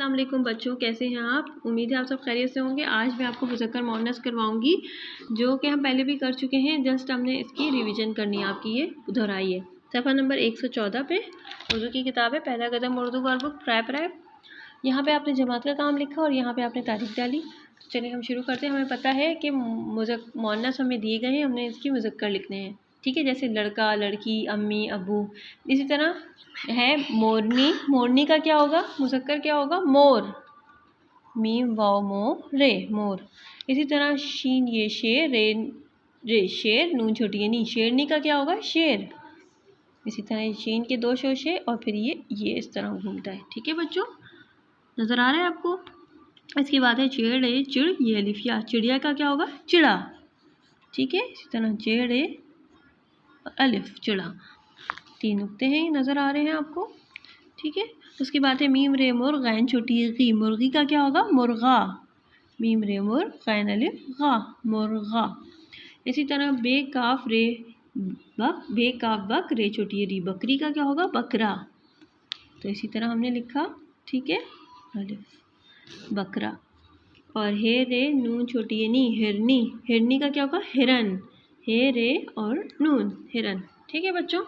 अस्सलाम वालेकुम बच्चों, कैसे हैं आप? उम्मीद है आप सब खैरियत से होंगे। आज मैं आपको मुज़क्कर मुअन्नस करवाऊंगी, जो कि हम पहले भी कर चुके हैं। जस्ट हमने इसकी रिवीजन करनी है, आपकी ये दोहराई है। सफ़ा नंबर 114 पे उर्दू की किताब है, पहला कदम उर्दू वर्कबुक रैप। यहाँ पे आपने जमात का काम लिखा और यहाँ पे आपने तारीख डाली। तो चलिए हम शुरू करते हैं। हमें पता है कि मुअन्नस हमें दिए गए हैं, हमने इसकी मुज़क्कर लिखने हैं। ठीक है, जैसे लड़का, लड़की, अम्मी, अबू। इसी तरह है मोरनी। मोरनी का क्या होगा? मुज़क्कर क्या होगा? मोर। मीम वाव मो रे, मोर। इसी तरह शीन ये शेर, रे शेर, नून छोटी ये नी। शेरनी का क्या होगा? शेर। इसी तरह शीन के दो शोशे और फिर ये इस तरह घूमता है। ठीक है बच्चों, नज़र आ रहा है आपको? इसकी बात है चेड़ ए चिड़, ये अलिफिया। चिड़िया का क्या होगा? चिड़ा। ठीक है, इसी तरह चेड़ ए अलिफ, चिड़ा। 3 नुक्ते हैं, नज़र आ रहे हैं आपको? ठीक है, उसकी बात है मीम रे मुर गैन छोटी गी। मुर्गी का क्या होगा? मुर्गा। मीम रे मुर गैन अलिफ गा, मुर्गा। इसी तरह बे काफ रे बक, बे काफ बक, रे छोटी री। बकरी का क्या होगा? बकरा। तो इसी तरह हमने लिखा। ठीक है, अलिफ बकरा। और हे रे नून छोटी नी, हिरनी। हिरनी का क्या होगा? हिरन। हे रे और नून, हिरन। ठीक है बच्चों,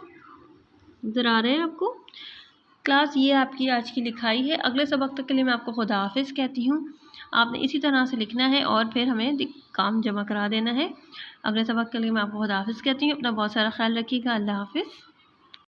नज़र आ रहे हैं आपको? क्लास ये आपकी आज की लिखाई है। अगले सबक तक के लिए मैं आपको खुदा हाफिज़ कहती हूँ। आपने इसी तरह से लिखना है और फिर हमें काम जमा करा देना है। अगले सबक के लिए मैं आपको खुदा हाफिज़ कहती हूँ। अपना बहुत सारा ख्याल रखिएगा। अल्लाह हाफिज़।